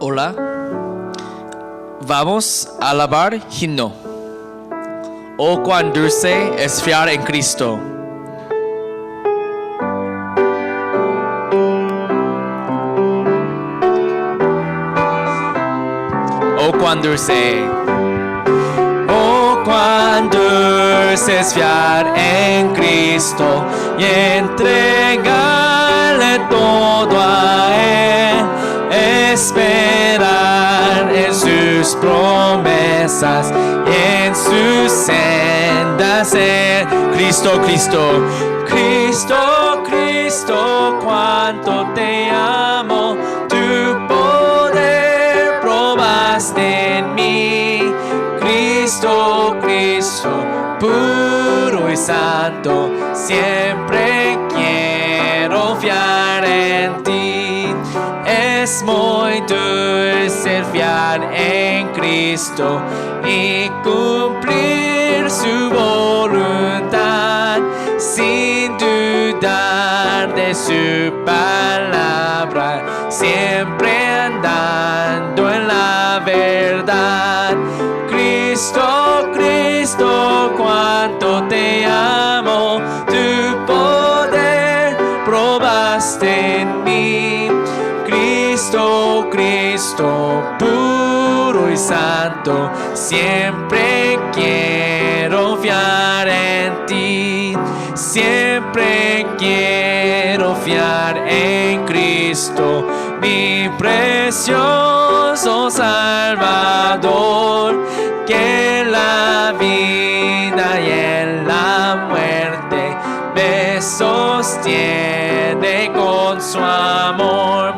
Hola, vamos a alabar himno. Oh, cuán dulce es fiar en Cristo. Oh, cuán dulce. Oh, cuán dulce es fiar en Cristo y entregarle todo a Él. Esperar en sus promesas y en sus sendas ser Cristo, Cristo, Cristo, Cristo, cuánto te amo, tu poder probaste en mí, Cristo, Cristo, puro y santo, siempre quiero fiar en ti. Es muy dulce fiar en Cristo y cumplir su voluntad sin dudar de su palabra, siempre andando en la verdad. Cristo, Cristo, cuánto te amo, tu poder probaste en mí. Cristo, Cristo, puro y santo, siempre quiero fiar en ti, siempre quiero fiar en Cristo, mi precioso Salvador, que en la vida y en la muerte me sostiene con su amor.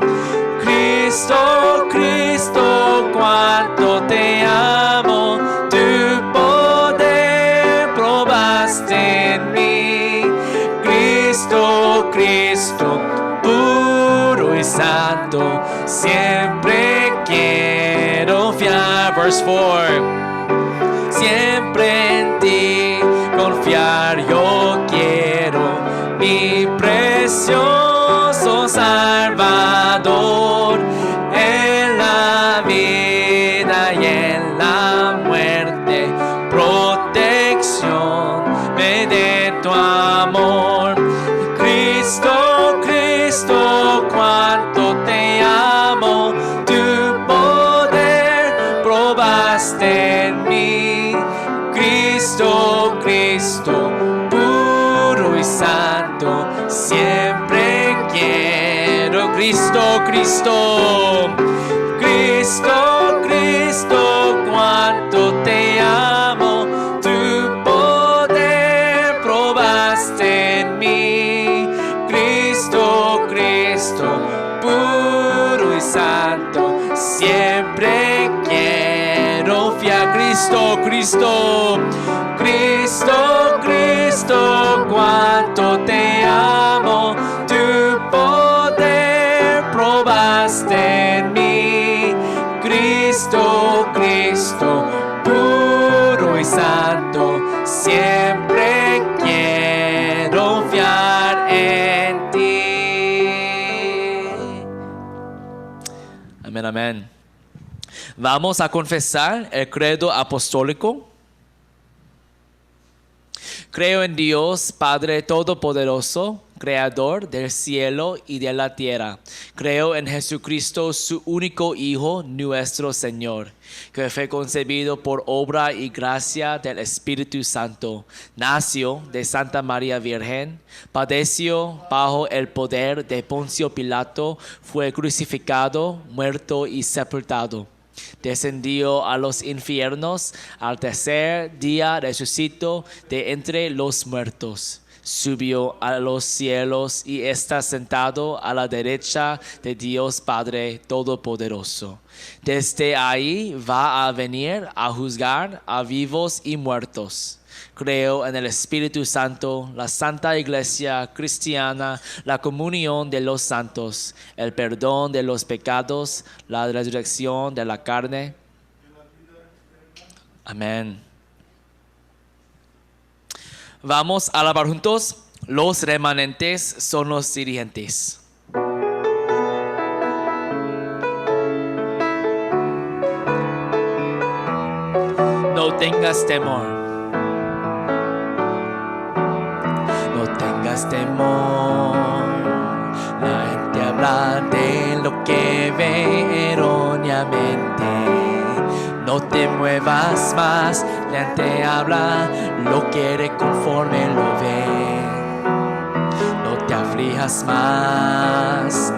Cristo, Cristo, cuánto te amo, tu poder probaste en mí. Cristo, Cristo, puro y santo, siempre quiero fiar. Verse 4. Siempre en ti confiar yo quiero, mi precioso Salvador, en la vida y en la muerte, protección me dé tu amor. Cristo, Cristo, cuánto te amo, tu poder probaste en mí. Cristo, Cristo, puro y santo, siempre quiero. Cristo, Cristo, Cristo, Cristo, cuánto te amo, tu poder probaste en mí. Cristo, Cristo, puro y santo, siempre quiero fiar. Cristo, Cristo, Cristo, Cristo, cuánto te amo, tu poder probaste en mí. Cristo, Cristo, puro y santo, siempre quiero fiar en ti. Amén, amén. Vamos a confesar el credo apostólico. Creo en Dios, Padre Todopoderoso, Creador del cielo y de la tierra. Creo en Jesucristo, su único Hijo, nuestro Señor, que fue concebido por obra y gracia del Espíritu Santo. Nació de Santa María Virgen, padeció bajo el poder de Poncio Pilato, fue crucificado, muerto y sepultado. Descendió a los infiernos, al tercer día resucitó de entre los muertos. Subió a los cielos y está sentado a la derecha de Dios Padre Todopoderoso. Desde ahí va a venir a juzgar a vivos y muertos. Creo en el Espíritu Santo, la Santa Iglesia Cristiana, la comunión de los santos, el perdón de los pecados, la resurrección de la carne. Amén. Vamos a alabar juntos. Los remanentes son los dirigentes. No tengas temor. No tengas temor. La gente habla de lo que ve erróneamente. No te muevas más. La gente habla, lo quiere conforme lo ve. No te aflijas más.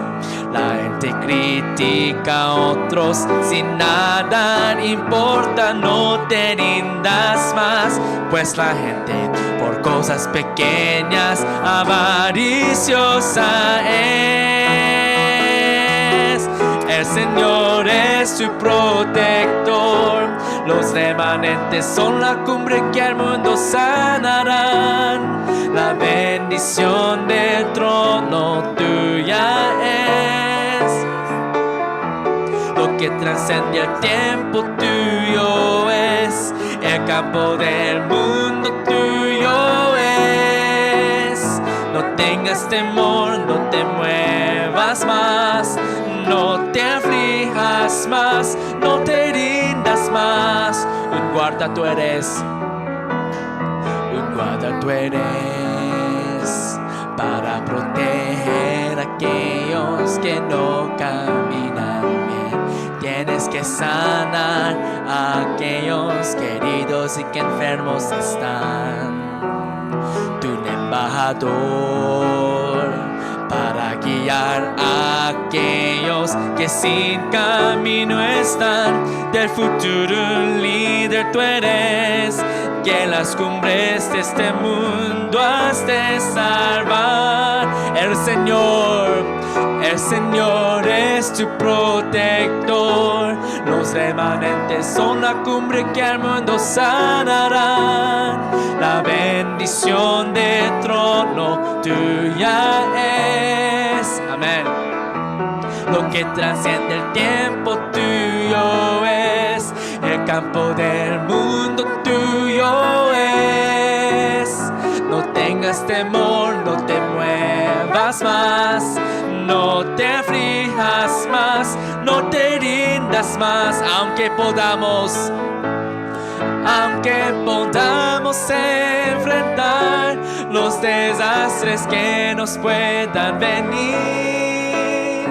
La gente critica a otros sin nada importa, no te rindas más, pues la gente por cosas pequeñas avariciosa es. El Señor es tu protector, los remanentes son la cumbre que al mundo sanarán. La bendición del trono tuya es. Lo que trasciende el tiempo tuyo es. El campo del mundo tuyo es. No tengas temor, no te muevas más. No te aflijas más, no te rindas más. Un guarda tú eres. Un guarda tú eres para proteger a aquellos que no caminan bien. Tienes que sanar a aquellos queridos y que enfermos están. Tú un embajador para guiar a aquellos que sin camino están. Del futuro un líder tú eres, que en las cumbres de este mundo has de salvar. El Señor es tu protector. Los remanentes son la cumbre que al mundo sanarán. La bendición del trono tuya es. Amén. Lo que trasciende el tiempo tuyo es. El campo del mundo tuyo es. No tengas temor, no te muevas más. No te aflijas más, no te rindas más, aunque podamos enfrentar los desastres que nos puedan venir.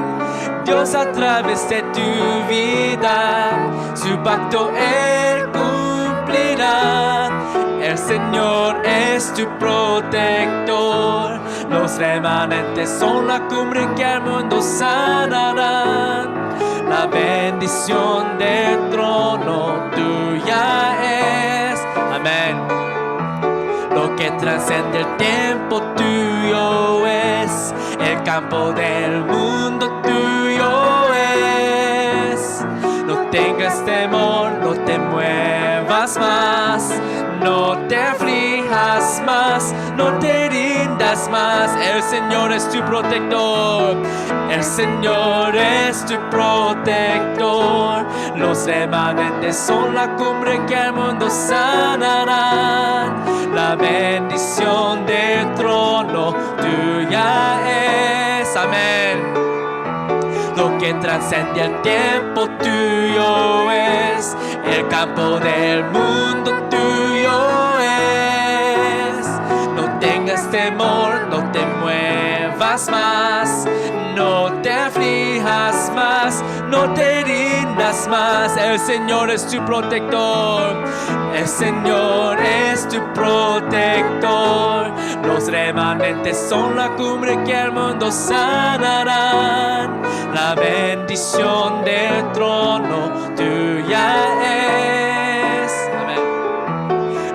Dios a través de tu vida, su pacto Él cumplirá. El Señor es tu protector. Los remanentes son la cumbre que al mundo sanarán. La bendición del trono tuya es. Amén. Lo que trasciende el tiempo tuyo es. El campo del mundo tuyo es. No tengas temor, no te muevas más. No te aflijas más, no te rindas más. El Señor es tu protector. El Señor es tu protector. Los remanentes son la cumbre que al mundo sanarán. La bendición del trono tuya es. Amén. Lo que trasciende el tiempo tuyo es. El campo del mundo tuyo es. No tengas temor, no te muevas más. No te aflijas más, no te rindas más. El Señor es tu protector. El Señor es tu protector. Los remanentes son la cumbre que al mundo sanarán. La bendición del trono tuya es. Amén.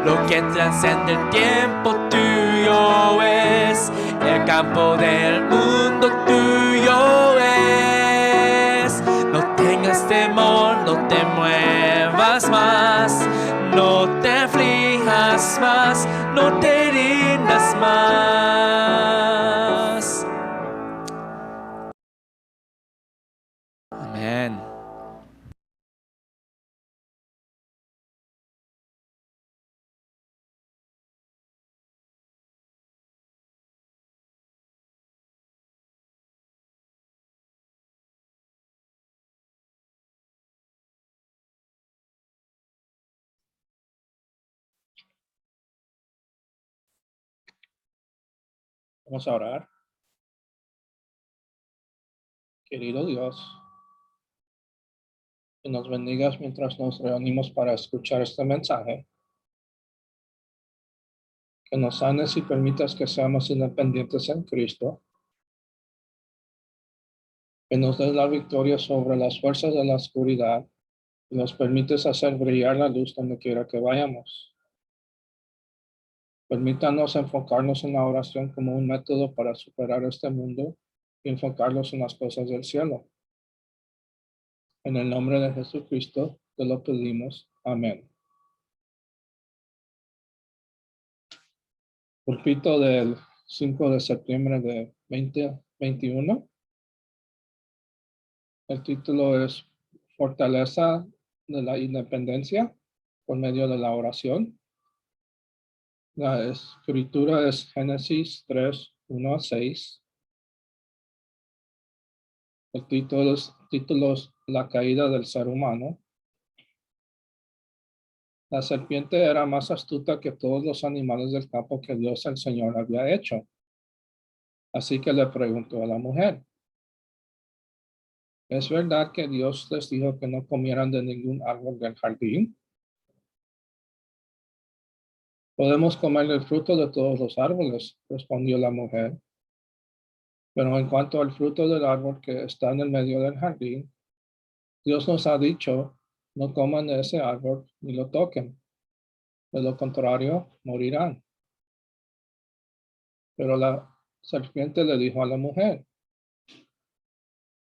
Lo que trasciende el tiempo tuyo es. El campo del mundo tuyo es. No tengas temor, no te muevas más. No te aflijas más, no te rindas más. Amén. Vamos a orar. Querido Dios, que nos bendigas mientras nos reunimos para escuchar este mensaje. Que nos sanes y permitas que seamos independientes en Cristo. Que nos des la victoria sobre las fuerzas de la oscuridad y nos permites hacer brillar la luz donde quiera que vayamos. Permítanos enfocarnos en la oración como un método para superar este mundo y enfocarnos en las cosas del cielo. En el nombre de Jesucristo te lo pedimos. Amén. Púlpito del 5 de septiembre de 2021. El título es Fortaleza de la Independencia por medio de la oración. La escritura es Génesis 3, 1 a 6. El título es La caída del ser humano. La serpiente era más astuta que todos los animales del campo que Dios el Señor había hecho. Así que le preguntó a la mujer, ¿es verdad que Dios les dijo que no comieran de ningún árbol del jardín? Podemos comer el fruto de todos los árboles, respondió la mujer. Pero en cuanto al fruto del árbol que está en el medio del jardín, Dios nos ha dicho, no coman de ese árbol ni lo toquen. De lo contrario, morirán. Pero la serpiente le dijo a la mujer,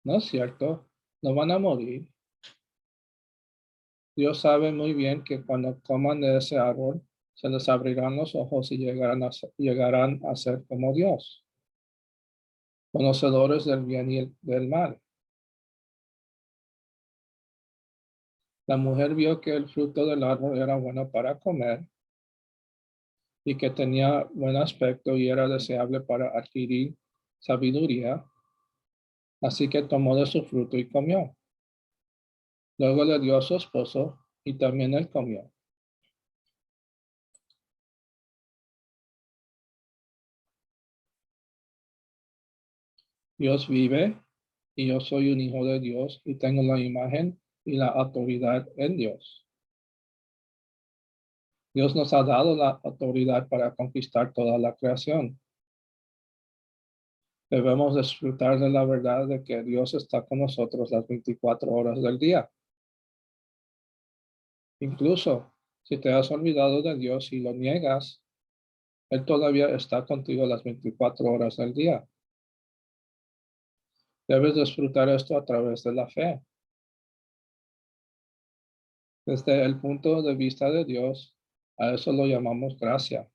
no es cierto, no van a morir. Dios sabe muy bien que cuando coman de ese árbol, se les abrirán los ojos y llegarán a ser como Dios, conocedores del bien y del mal. La mujer vio que el fruto del árbol era bueno para comer y que tenía buen aspecto y era deseable para adquirir sabiduría, así que tomó de su fruto y comió. Luego le dio a su esposo y también él comió. Dios vive y yo soy un hijo de Dios y tengo la imagen y la autoridad en Dios. Dios nos ha dado la autoridad para conquistar toda la creación. Debemos disfrutar de la verdad de que Dios está con nosotros las 24 horas del día. Incluso si te has olvidado de Dios y lo niegas, Él todavía está contigo las 24 horas del día. Debes disfrutar esto a través de la fe. Desde el punto de vista de Dios, a eso lo llamamos gracia.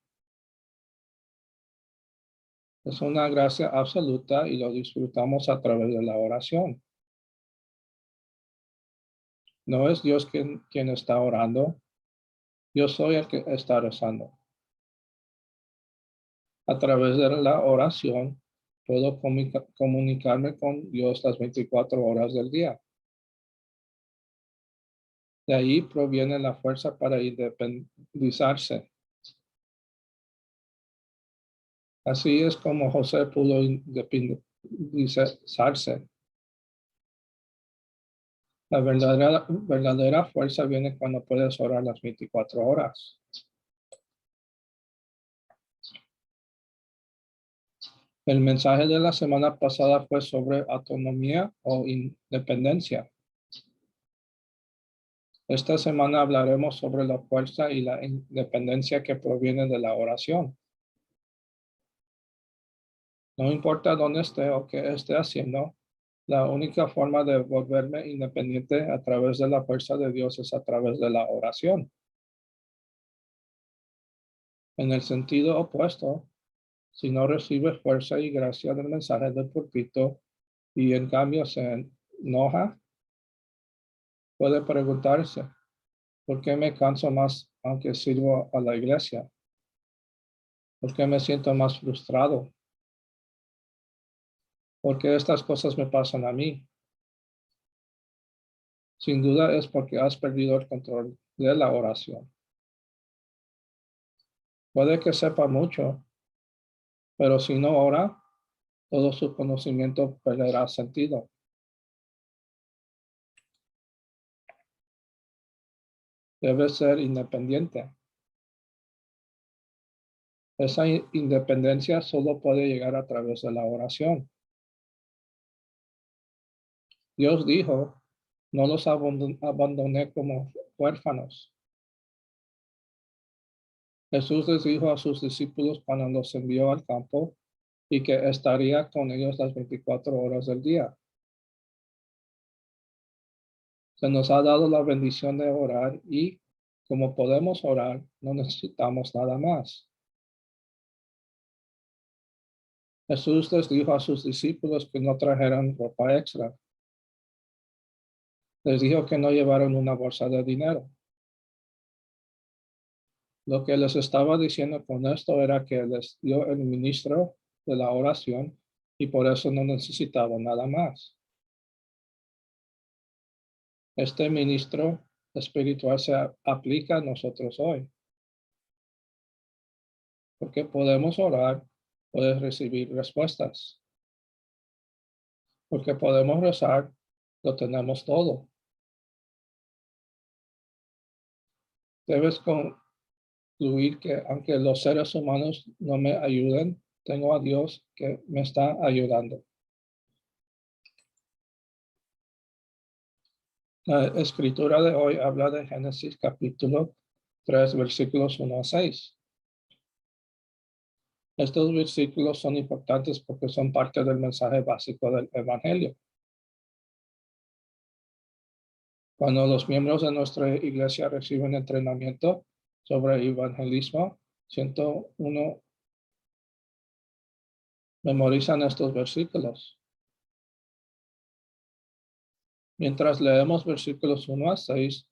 Es una gracia absoluta y lo disfrutamos a través de la oración. No es Dios quien está orando, yo soy el que está rezando. A través de la oración puedo comunicarme con Dios las 24 horas del día. De ahí proviene la fuerza para independizarse. Así es como José pudo independizarse. La verdadera fuerza viene cuando puedes orar las 24 horas. El mensaje de la semana pasada fue sobre autonomía o independencia. Esta semana hablaremos sobre la fuerza y la independencia que proviene de la oración. No importa dónde esté o qué esté haciendo, la única forma de volverme independiente a través de la fuerza de Dios es a través de la oración. En el sentido opuesto, si no recibe fuerza y gracia del mensaje del púlpito y en cambio se enoja, puede preguntarse, ¿por qué me canso más aunque sirvo a la iglesia? ¿Por qué me siento más frustrado? ¿Por qué estas cosas me pasan a mí? Sin duda es porque has perdido el control de la oración. Puede que sepa mucho, Pero si no ora, todo su conocimiento perderá sentido. Debe ser independiente. Esa independencia solo puede llegar a través de la oración. Dios dijo, no los abandoné como huérfanos. Jesús les dijo a sus discípulos cuando los envió al campo y que estaría con ellos las 24 horas del día. Se nos ha dado la bendición de orar y como podemos orar, no necesitamos nada más. Jesús les dijo a sus discípulos que no trajeran ropa extra. Les dijo que no llevaran una bolsa de dinero. Lo que les estaba diciendo con esto era que les dio el ministro de la oración y por eso no necesitaban nada más. Este ministro espiritual se aplica a nosotros hoy. Porque podemos orar, puedes recibir respuestas. Porque podemos rezar, lo tenemos todo. Debes concluir que aunque los seres humanos no me ayuden, tengo a Dios que me está ayudando. La escritura de hoy habla de Génesis capítulo 3, versículos 1 a 6. Estos versículos son importantes porque son parte del mensaje básico del Evangelio. Cuando los miembros de nuestra iglesia reciben entrenamiento sobre evangelismo, 101 memorizan estos versículos. Mientras leemos versículos 1 a 6,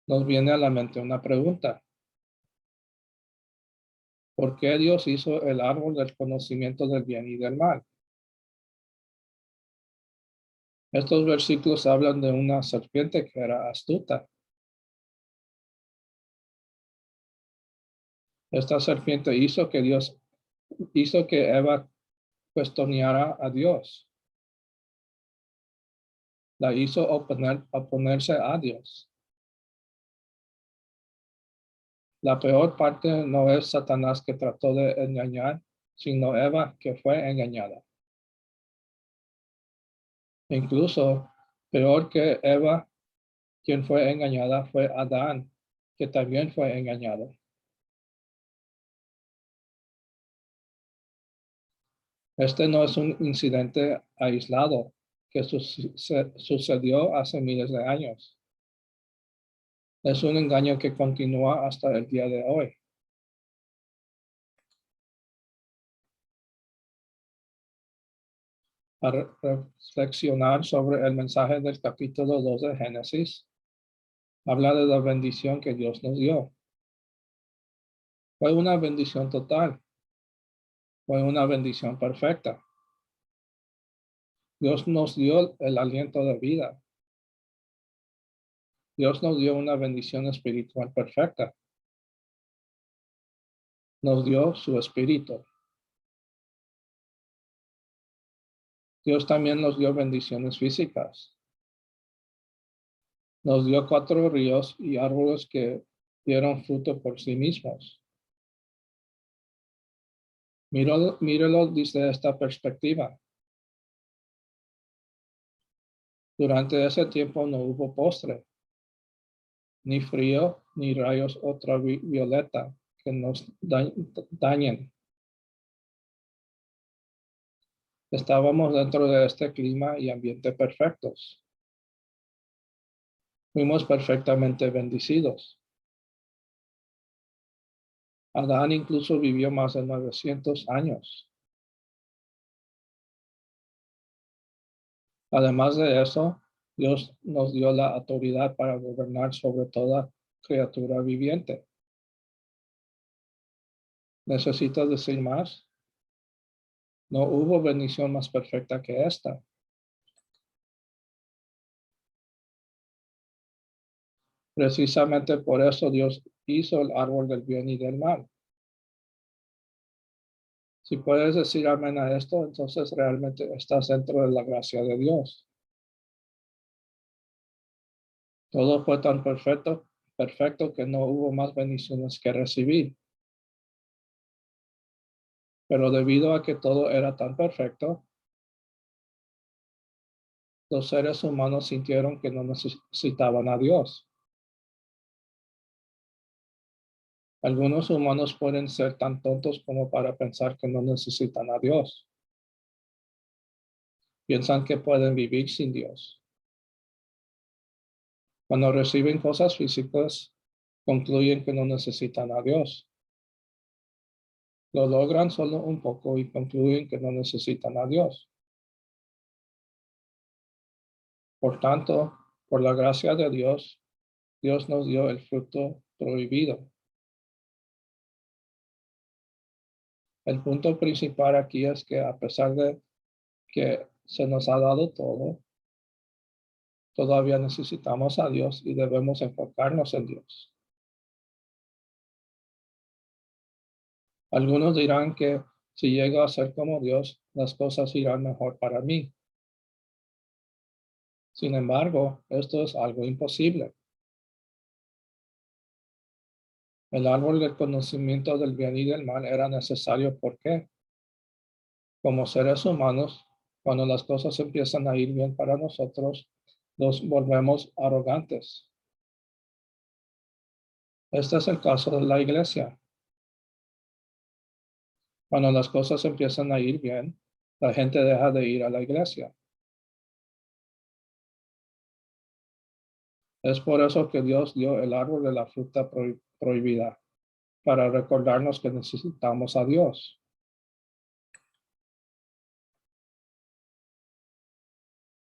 nos viene a la mente una pregunta. ¿Por qué Dios hizo el árbol del conocimiento del bien y del mal? Estos versículos hablan de una serpiente que era astuta. Esta serpiente hizo que Eva cuestionara a Dios. La hizo oponerse a Dios. La peor parte no es Satanás que trató de engañar, sino Eva que fue engañada. Incluso peor que Eva, quien fue engañada, fue Adán, que también fue engañado. Este no es un incidente aislado que sucedió hace miles de años. Es un engaño que continúa hasta el día de hoy. Para reflexionar sobre el mensaje del capítulo 2 de Génesis, habla de la bendición que Dios nos dio. Fue una bendición total. Fue una bendición perfecta. Dios nos dio el aliento de vida. Dios nos dio una bendición espiritual perfecta. Nos dio su espíritu. Dios también nos dio bendiciones físicas. Nos dio 4 ríos y árboles que dieron fruto por sí mismos. Míralo desde esta perspectiva. Durante ese tiempo no hubo postre, ni frío, ni rayos ultravioleta que nos dañen. Estábamos dentro de este clima y ambiente perfectos. Fuimos perfectamente bendecidos. Adán incluso vivió más de 900 años. Además de eso, Dios nos dio la autoridad para gobernar sobre toda criatura viviente. ¿Necesitas decir más? No hubo bendición más perfecta que esta. Precisamente por eso Dios hizo el árbol del bien y del mal. Si puedes decir amén a esto, entonces realmente estás dentro de la gracia de Dios. Todo fue tan perfecto que no hubo más bendiciones que recibir. Pero debido a que todo era tan perfecto, los seres humanos sintieron que no necesitaban a Dios. Algunos humanos pueden ser tan tontos como para pensar que no necesitan a Dios. Piensan que pueden vivir sin Dios. Cuando reciben cosas físicas, concluyen que no necesitan a Dios. Lo logran solo un poco y concluyen que no necesitan a Dios. Por tanto, por la gracia de Dios, Dios nos dio el fruto prohibido. El punto principal aquí es que a pesar de que se nos ha dado todo, todavía necesitamos a Dios y debemos enfocarnos en Dios. Algunos dirán que si llego a ser como Dios, las cosas irán mejor para mí. Sin embargo, esto es algo imposible. El árbol del conocimiento del bien y del mal era necesario porque, como seres humanos, cuando las cosas empiezan a ir bien para nosotros, nos volvemos arrogantes. Este es el caso de la iglesia. Cuando las cosas empiezan a ir bien, la gente deja de ir a la iglesia. Es por eso que Dios dio el árbol de la fruta prohibida, para recordarnos que necesitamos a Dios.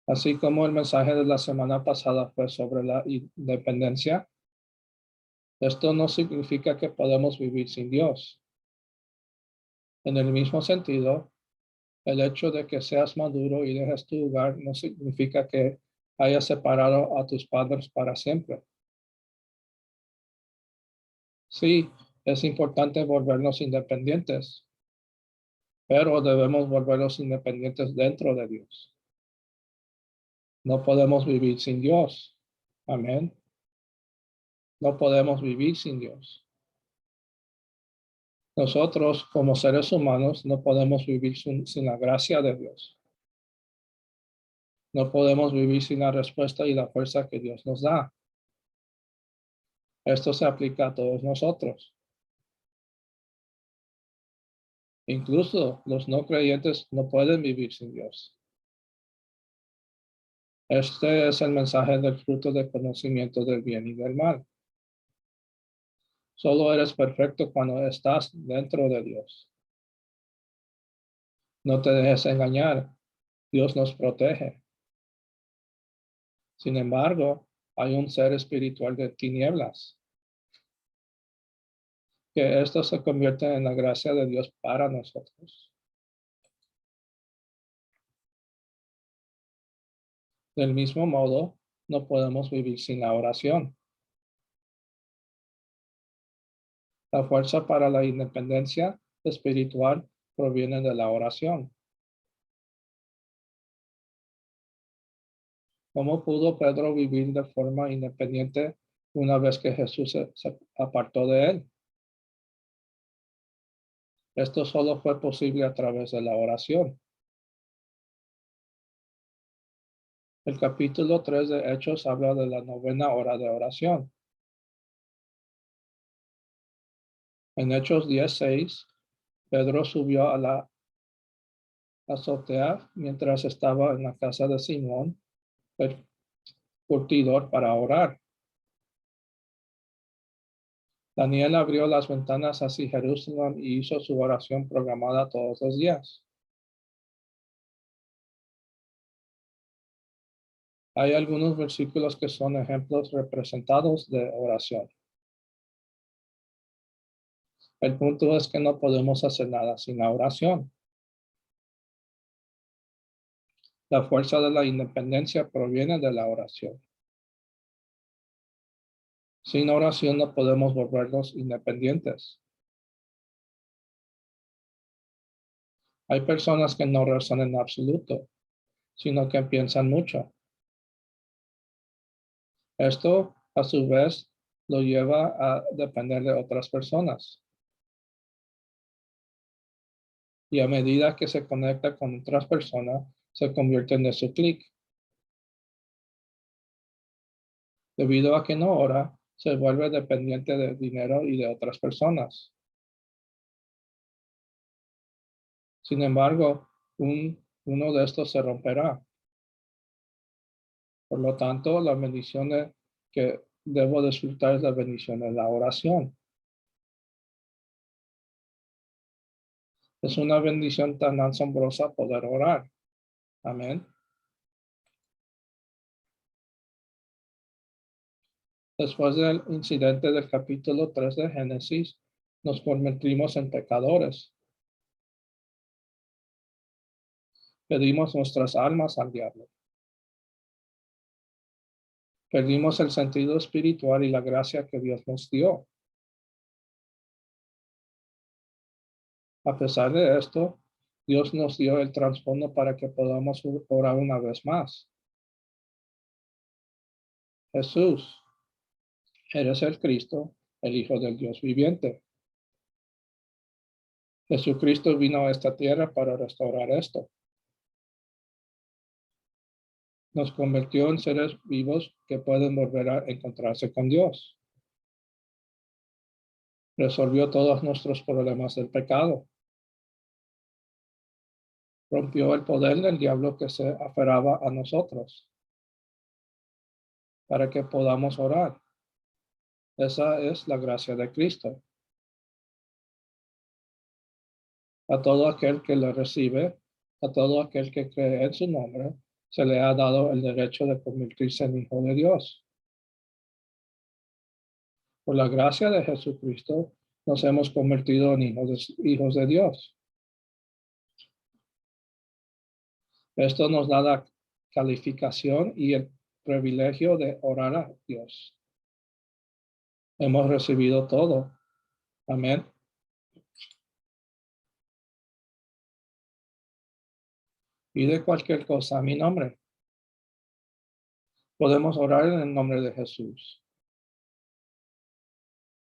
Así como el mensaje de la semana pasada fue sobre la independencia, esto no significa que podemos vivir sin Dios. En el mismo sentido, el hecho de que seas maduro y dejes tu hogar no significa que hayas separado a tus padres para siempre. Sí, es importante volvernos independientes, pero debemos volvernos independientes dentro de Dios. No podemos vivir sin Dios. Amén. No podemos vivir sin Dios. Nosotros, como seres humanos, no podemos vivir sin la gracia de Dios. No podemos vivir sin la respuesta y la fuerza que Dios nos da. Esto se aplica a todos nosotros. Incluso los no creyentes no pueden vivir sin Dios. Este es el mensaje del fruto del conocimiento del bien y del mal. Solo eres perfecto cuando estás dentro de Dios. No te dejes engañar. Dios nos protege. Sin embargo, hay un ser espiritual de tinieblas, que esto se convierte en la gracia de Dios para nosotros. Del mismo modo, no podemos vivir sin la oración. La fuerza para la independencia espiritual proviene de la oración. ¿Cómo pudo Pedro vivir de forma independiente una vez que Jesús se apartó de él? Esto solo fue posible a través de la oración. El capítulo 3 de Hechos habla de la novena hora de oración. En Hechos 10:6, Pedro subió a la azotea mientras estaba en la casa de Simón, el curtidor, para orar. Daniel abrió las ventanas hacia Jerusalén y hizo su oración programada todos los días. Hay algunos versículos que son ejemplos representados de oración. El punto es que no podemos hacer nada sin la oración. La fuerza de la independencia proviene de la oración. Sin oración no podemos volvernos independientes. Hay personas que no rezan en absoluto, sino que piensan mucho. Esto, a su vez, lo lleva a depender de otras personas. Y a medida que se conecta con otras personas, se convierte en su clic. Debido a que no ora, se vuelve dependiente del dinero y de otras personas. Sin embargo, uno de estos se romperá. Por lo tanto, la bendición que debo disfrutar es la bendición de la oración. Es una bendición tan asombrosa poder orar. Amén. Después del incidente del capítulo 3 de Génesis, nos convertimos en pecadores. Pedimos nuestras almas al diablo. Perdimos el sentido espiritual y la gracia que Dios nos dio. A pesar de esto, Dios nos dio el trasfondo para que podamos orar una vez más. Jesús, eres el Cristo, el Hijo del Dios viviente. Jesucristo vino a esta tierra para restaurar esto. Nos convirtió en seres vivos que pueden volver a encontrarse con Dios. Resolvió todos nuestros problemas del pecado. Rompió el poder del diablo que se aferraba a nosotros para que podamos orar. Esa es la gracia de Cristo. A todo aquel que lo recibe, a todo aquel que cree en su nombre, se le ha dado el derecho de convertirse en hijo de Dios. Por la gracia de Jesucristo, nos hemos convertido en hijos de Dios. Esto nos da la calificación y el privilegio de orar a Dios. Hemos recibido todo. Amén. Pide cualquier cosa a mi nombre. Podemos orar en el nombre de Jesús.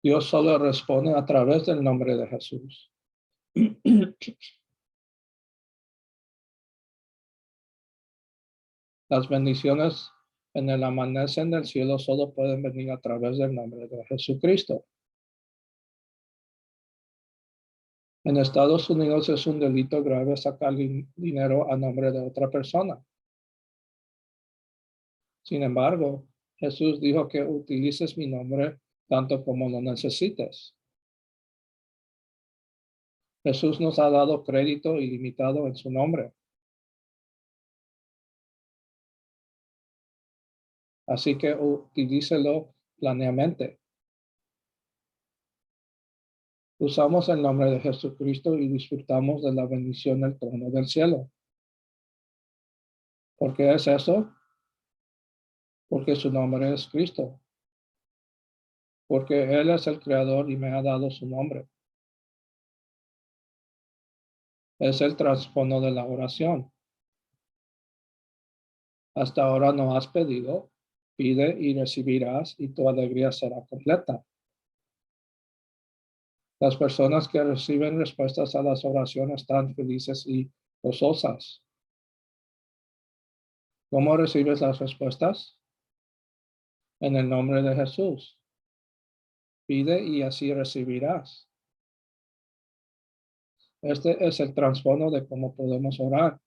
Dios solo responde a través del nombre de Jesús. Las bendiciones en el amanecer del cielo solo pueden venir a través del nombre de Jesucristo. En Estados Unidos es un delito grave sacar dinero a nombre de otra persona. Sin embargo, Jesús dijo que utilices mi nombre tanto como lo necesites. Jesús nos ha dado crédito ilimitado en su nombre. Así que utilícelo planeamente. Usamos el nombre de Jesucristo y disfrutamos de la bendición del trono del cielo. ¿Por qué es eso? Porque su nombre es Cristo. Porque Él es el creador y me ha dado su nombre. Es el trasfondo de la oración. Hasta ahora no has pedido, pide y recibirás y tu alegría será completa. Las personas que reciben respuestas a las oraciones están felices y gozosas. ¿Cómo recibes las respuestas? En el nombre de Jesús. Pide y así recibirás. Este es el trasfondo de cómo podemos orar.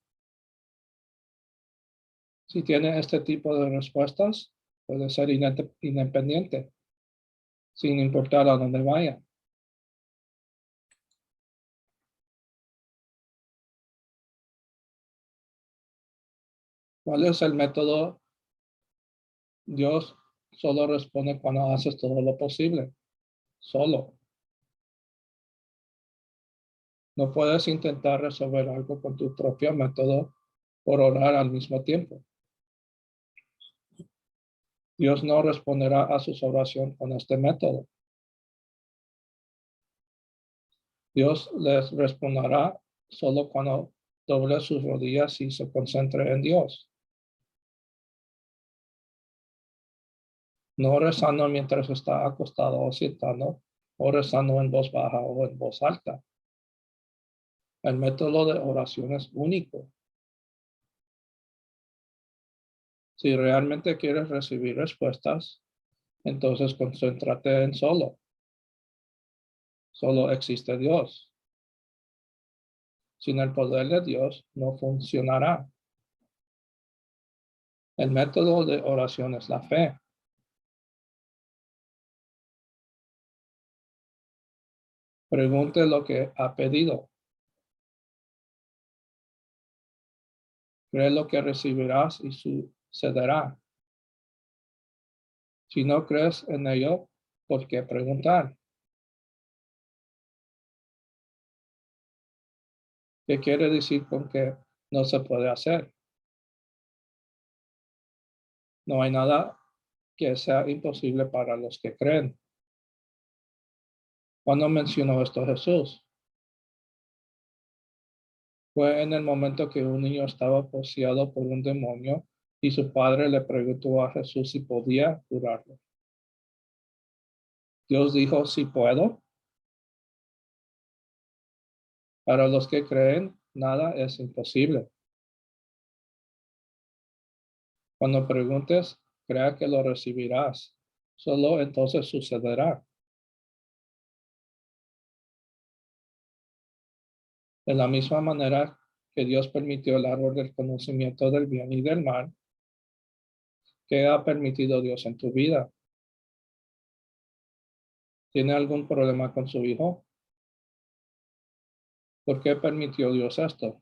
Si tiene este tipo de respuestas, puede ser independiente, sin importar a dónde vaya. ¿Cuál es el método? Dios solo responde cuando haces todo lo posible. Solo. No puedes intentar resolver algo con tu propio método por orar al mismo tiempo. Dios no responderá a sus oraciones con este método. Dios les responderá solo cuando doble sus rodillas y se concentre en Dios. No rezando mientras está acostado o sentado, o rezando en voz baja o en voz alta. El método de oración es único. Si realmente quieres recibir respuestas, entonces concéntrate en solo. Solo existe Dios. Sin el poder de Dios no funcionará. El método de oración es la fe. Pregunte lo que ha pedido. Cree lo que recibirás y sucederá. Si no crees en ello, ¿por qué preguntar? ¿Qué quiere decir con que no se puede hacer? No hay nada que sea imposible para los que creen. ¿Cuándo mencionó esto Jesús? Fue en el momento que un niño estaba poseído por un demonio y su padre le preguntó a Jesús si podía curarlo. Dios dijo, sí puedo. Para los que creen, nada es imposible. Cuando preguntes, crea que lo recibirás. Solo entonces sucederá. De la misma manera que Dios permitió el árbol del conocimiento del bien y del mal, ¿qué ha permitido Dios en tu vida? ¿Tiene algún problema con su hijo? ¿Por qué permitió Dios esto?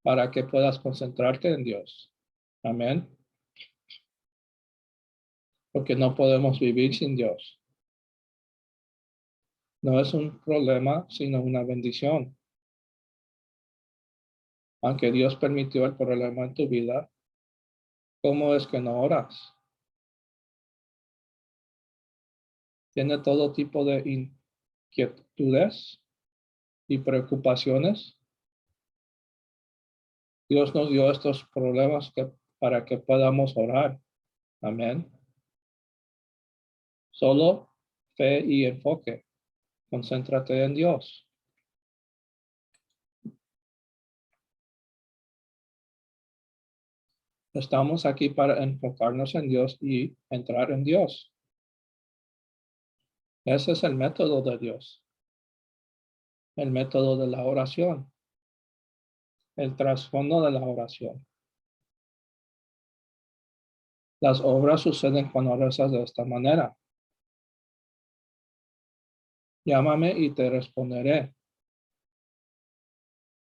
Para que puedas concentrarte en Dios. Amén. Porque no podemos vivir sin Dios. No es un problema, sino una bendición. Aunque Dios permitió el problema en tu vida, ¿cómo es que no oras? ¿Tiene todo tipo de inquietudes y preocupaciones? Dios nos dio estos problemas para que podamos orar. Amén. Solo fe y enfoque. Concéntrate en Dios. Estamos aquí para enfocarnos en Dios y entrar en Dios. Ese es el método de Dios. El método de la oración. El trasfondo de la oración. Las obras suceden cuando rezas de esta manera. Llámame y te responderé.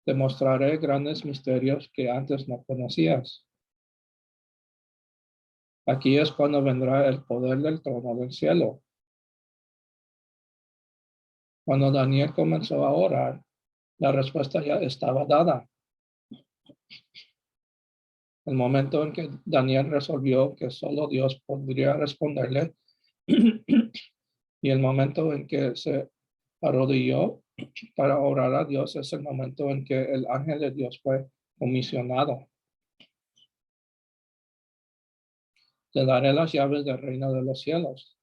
Te mostraré grandes misterios que antes no conocías. Aquí es cuando vendrá el poder del trono del cielo. Cuando Daniel comenzó a orar, la respuesta ya estaba dada. El momento en que Daniel resolvió que solo Dios podría responderle y el momento en que se arrodilló para orar a Dios es el momento en que el ángel de Dios fue comisionado. Te daré las llaves del reino de los cielos.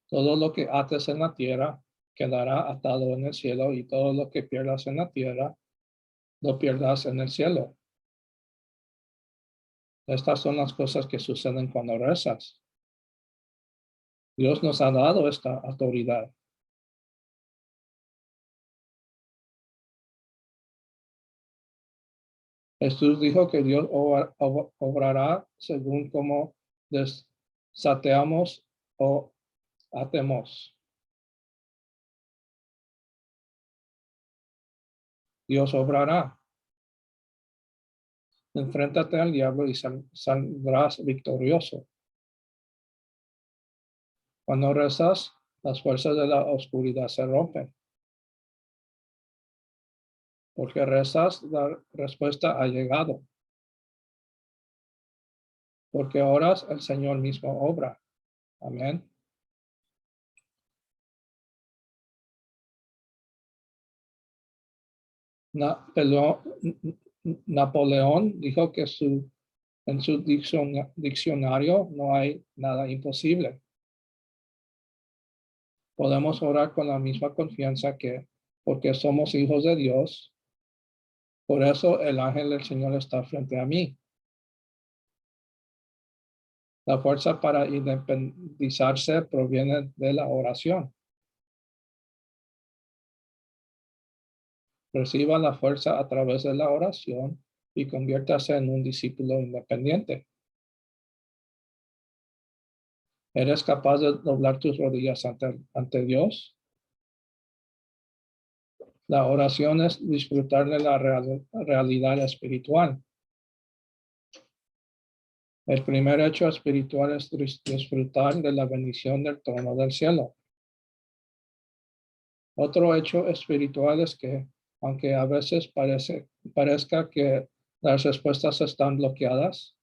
Todo lo que ates en la tierra quedará atado en el cielo y todo lo que pierdas en la tierra lo pierdas en el cielo. Estas son las cosas que suceden cuando rezas. Dios nos ha dado esta autoridad. Jesús dijo que Dios obrará según como desateamos o atemos. Dios obrará. Enfréntate al diablo y saldrás victorioso. Cuando rezas, las fuerzas de la oscuridad se rompen. Porque rezas, la respuesta ha llegado. Porque oras, el Señor mismo obra. Amén. Napoleón dijo que en su diccionario no hay nada imposible. Podemos orar con la misma confianza que porque somos hijos de Dios, por eso el ángel del Señor está frente a mí. La fuerza para independizarse proviene de la oración. Reciba la fuerza a través de la oración y conviértase en un discípulo independiente. ¿Eres capaz de doblar tus rodillas ante Dios? La oración es disfrutar de la realidad espiritual. El primer hecho espiritual es disfrutar de la bendición del trono del cielo. Otro hecho espiritual es que, aunque a veces parezca que las respuestas están bloqueadas,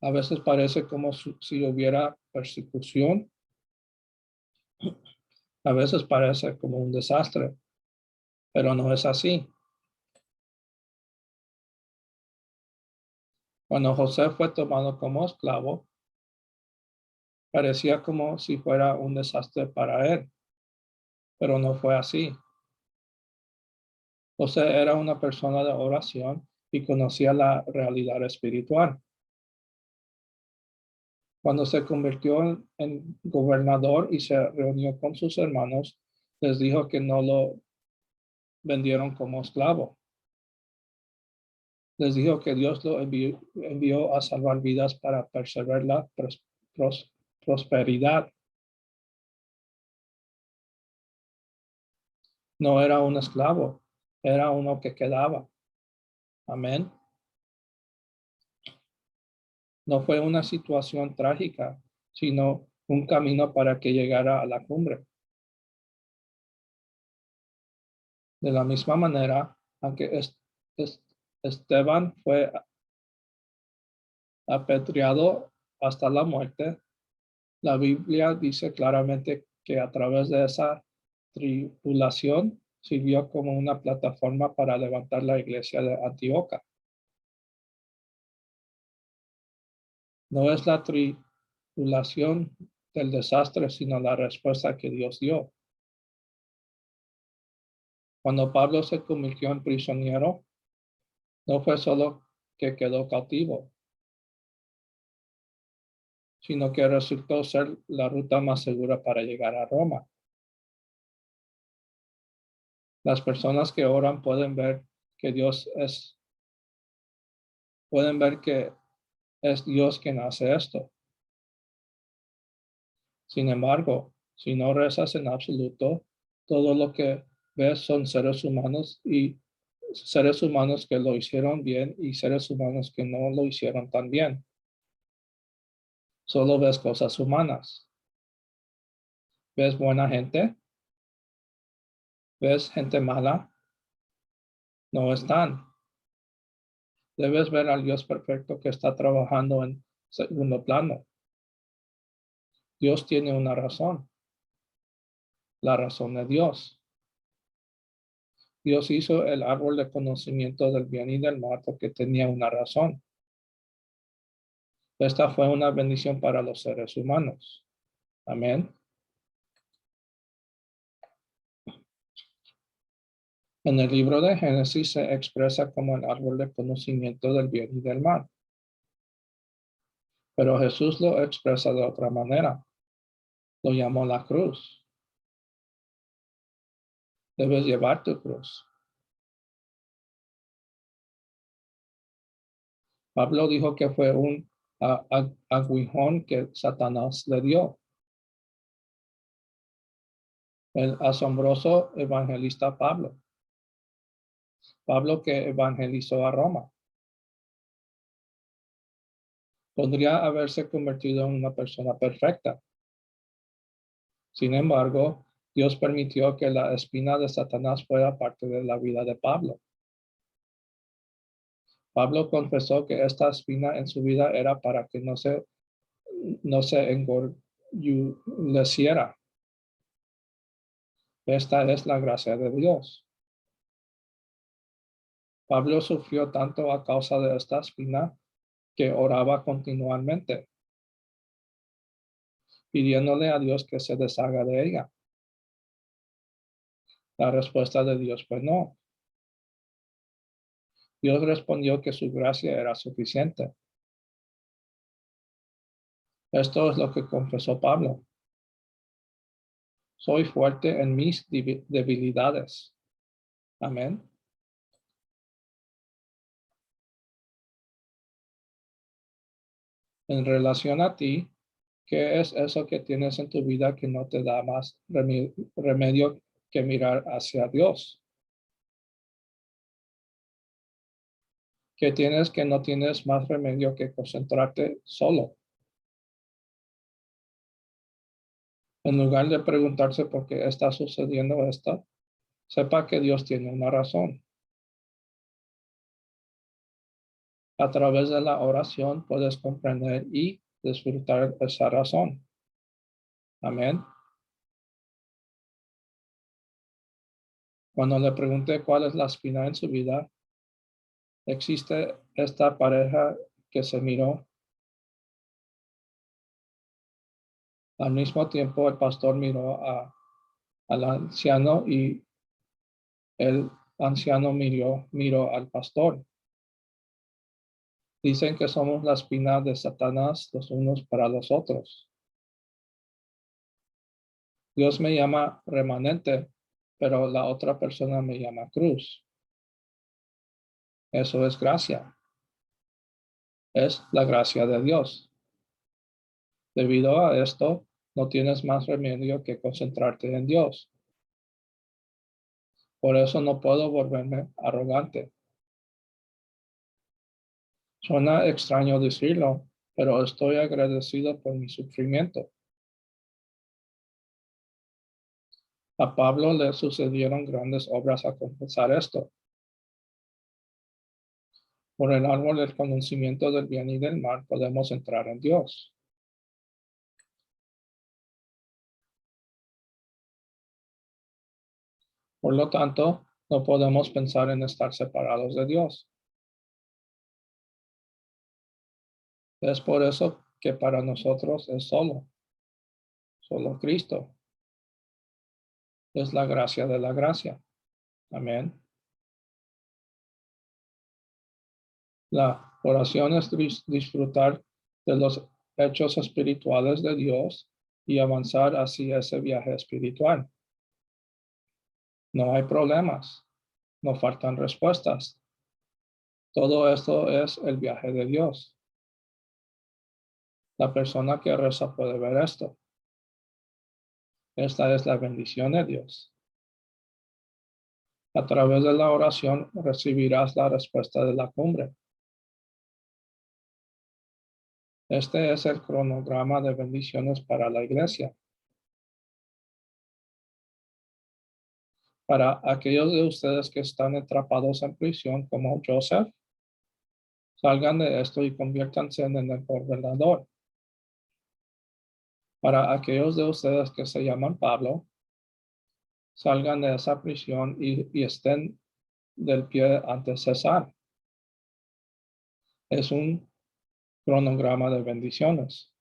a veces parece como si hubiera persecución, a veces parece como un desastre, pero no es así. Cuando José fue tomado como esclavo, parecía como si fuera un desastre para él, pero no fue así. José era una persona de oración y conocía la realidad espiritual. Cuando se convirtió en gobernador y se reunió con sus hermanos, les dijo que no lo vendieron como esclavo. Les dijo que Dios lo envió a salvar vidas para perseverar la prosperidad. No era un esclavo, era uno que quedaba. Amén. No fue una situación trágica, sino un camino para que llegara a la cumbre. De la misma manera, aunque Esteban fue apedreado hasta la muerte, la Biblia dice claramente que a través de esa tribulación sirvió como una plataforma para levantar la iglesia de Antioquía. No es la tribulación del desastre, sino la respuesta que Dios dio. Cuando Pablo se convirtió en prisionero, no fue solo que quedó cautivo, sino que resultó ser la ruta más segura para llegar a Roma. Las personas que oran pueden ver que es Dios quien hace esto. Sin embargo, si no rezas en absoluto, todo lo que ves son seres humanos y seres humanos que lo hicieron bien y seres humanos que no lo hicieron tan bien. Solo ves cosas humanas. ¿Ves buena gente? ¿Ves gente mala? No están. Debes ver al Dios perfecto que está trabajando en segundo plano. Dios tiene una razón. La razón de Dios. Dios hizo el árbol de conocimiento del bien y del mal porque tenía una razón. Esta fue una bendición para los seres humanos. Amén. En el libro de Génesis se expresa como el árbol de conocimiento del bien y del mal. Pero Jesús lo expresa de otra manera. Lo llamó la cruz. Debes llevar tu cruz. Pablo dijo que fue un aguijón que Satanás le dio. El asombroso evangelista Pablo. Pablo que evangelizó a Roma. Podría haberse convertido en una persona perfecta. Sin embargo, Dios permitió que la espina de Satanás fuera parte de la vida de Pablo. Pablo confesó que esta espina en su vida era para que no se engordeciera. Esta es la gracia de Dios. Pablo sufrió tanto a causa de esta espina que oraba continuamente, pidiéndole a Dios que se deshaga de ella. La respuesta de Dios fue no. Dios respondió que su gracia era suficiente. Esto es lo que confesó Pablo. Soy fuerte en mis debilidades. Amén. En relación a ti, ¿qué es eso que tienes en tu vida que no te da más remedio que mirar hacia Dios? ¿Qué tienes que no tienes más remedio que concentrarte solo? En lugar de preguntarse por qué está sucediendo esto, sepa que Dios tiene una razón. A través de la oración puedes comprender y disfrutar esa razón. Amén. Cuando le pregunté cuál es la espina en su vida, existe esta pareja que se miró. Al mismo tiempo, el pastor miró al anciano y el anciano miró al pastor. Dicen que somos la espina de Satanás los unos para los otros. Dios me llama remanente, pero la otra persona me llama cruz. Eso es gracia. Es la gracia de Dios. Debido a esto, no tienes más remedio que concentrarte en Dios. Por eso no puedo volverme arrogante. Suena extraño decirlo, pero estoy agradecido por mi sufrimiento. A Pablo le sucedieron grandes obras a compensar esto. Por el árbol del conocimiento del bien y del mal podemos entrar en Dios. Por lo tanto, no podemos pensar en estar separados de Dios. Es por eso que para nosotros es solo Cristo. Es la gracia de la gracia. Amén. La oración es disfrutar de los hechos espirituales de Dios y avanzar hacia ese viaje espiritual. No hay problemas, no faltan respuestas. Todo esto es el viaje de Dios. La persona que reza puede ver esto. Esta es la bendición de Dios. A través de la oración recibirás la respuesta de la cumbre. Este es el cronograma de bendiciones para la iglesia. Para aquellos de ustedes que están atrapados en prisión como Joseph, salgan de esto y conviértanse en el gobernador. Para aquellos de ustedes que se llaman Pablo, salgan de esa prisión y estén del pie ante César. Es un cronograma de bendiciones.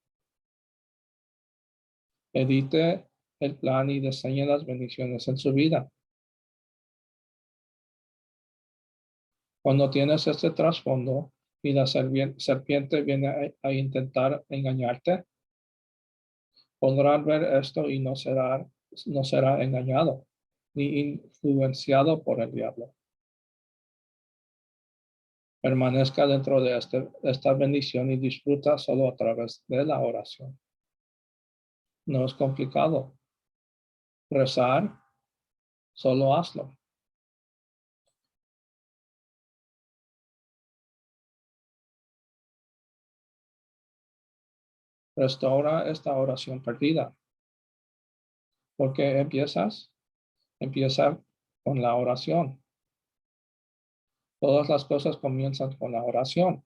Edite el plan y diseñe las bendiciones en su vida. Cuando tienes este trasfondo y la serpiente viene a intentar engañarte, podrán ver esto y no será engañado ni influenciado por el diablo. Permanezca dentro de esta bendición y disfruta solo a través de la oración. No es complicado. Rezar, solo hazlo. Restaura esta oración perdida. ¿Por qué empiezas? Empieza con la oración. Todas las cosas comienzan con la oración.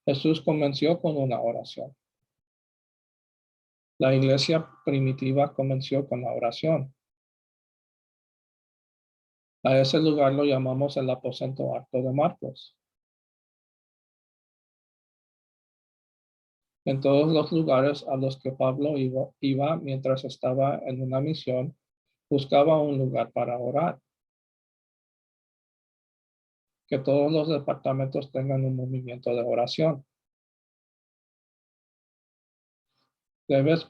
Jesús comenzó con una oración. La iglesia primitiva comenzó con la oración. A ese lugar lo llamamos el aposento alto de Marcos. En todos los lugares a los que Pablo iba mientras estaba en una misión, buscaba un lugar para orar. Que todos los departamentos tengan un movimiento de oración. Debes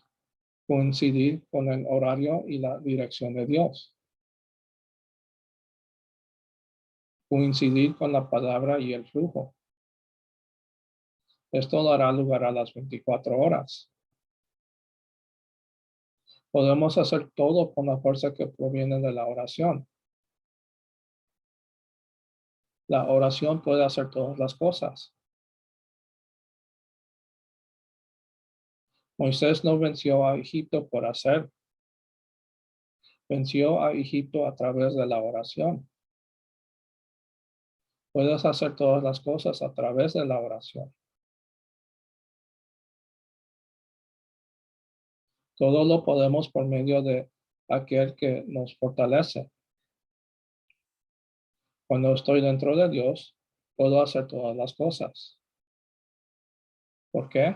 coincidir con el horario y la dirección de Dios. Coincidir con la palabra y el flujo. Esto dará lugar a las 24 horas. Podemos hacer todo con la fuerza que proviene de la oración. La oración puede hacer todas las cosas. Moisés no venció a Egipto por hacer. Venció a Egipto a través de la oración. Puedes hacer todas las cosas a través de la oración. Todo lo podemos por medio de aquel que nos fortalece. Cuando estoy dentro de Dios, puedo hacer todas las cosas. ¿Por qué?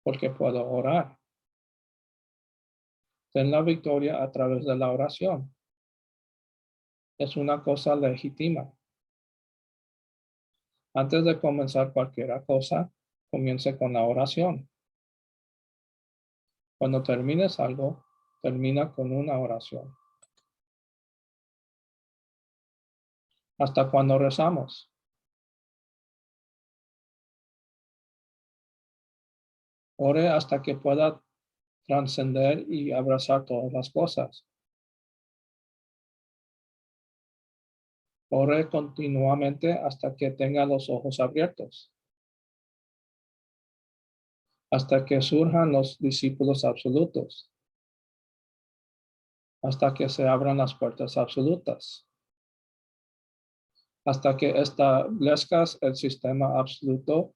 Porque puedo orar. Ten la victoria a través de la oración. Es una cosa legítima. Antes de comenzar cualquier cosa, comience con la oración. Cuando termines algo, termina con una oración. ¿Hasta cuando rezamos? Ore hasta que pueda trascender y abrazar todas las cosas. Ore continuamente hasta que tenga los ojos abiertos. Hasta que surjan los discípulos absolutos. Hasta que se abran las puertas absolutas. Hasta que establezcas el sistema absoluto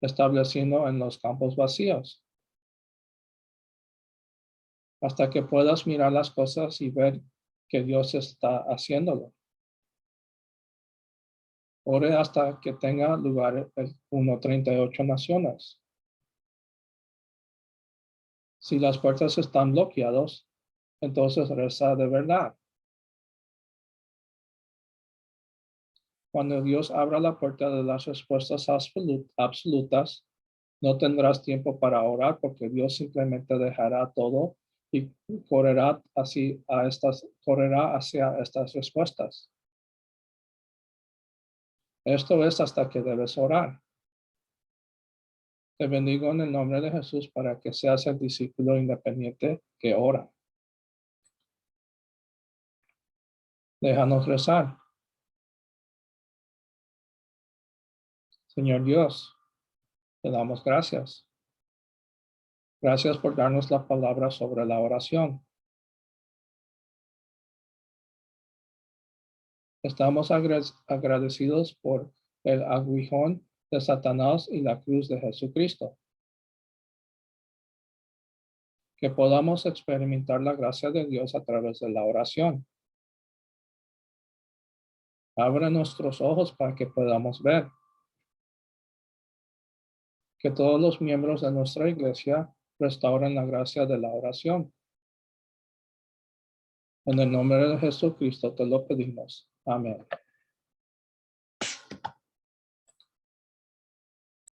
estableciendo en los campos vacíos. Hasta que puedas mirar las cosas y ver que Dios está haciéndolo. Ore hasta que tenga lugar el 1:38 naciones. Si las puertas están bloqueadas, entonces reza de verdad. Cuando Dios abra la puerta de las respuestas absolutas, no tendrás tiempo para orar porque Dios simplemente dejará todo y correrá hacia estas respuestas. Esto es hasta que debes orar. Te bendigo en el nombre de Jesús para que seas el discípulo independiente que ora. Déjanos rezar. Señor Dios, te damos gracias. Gracias por darnos la palabra sobre la oración. Estamos agradecidos por el aguijón de Satanás y la cruz de Jesucristo. Que podamos experimentar la gracia de Dios a través de la oración. Abre nuestros ojos para que podamos ver. Que todos los miembros de nuestra iglesia restauren la gracia de la oración. En el nombre de Jesucristo te lo pedimos. Amén.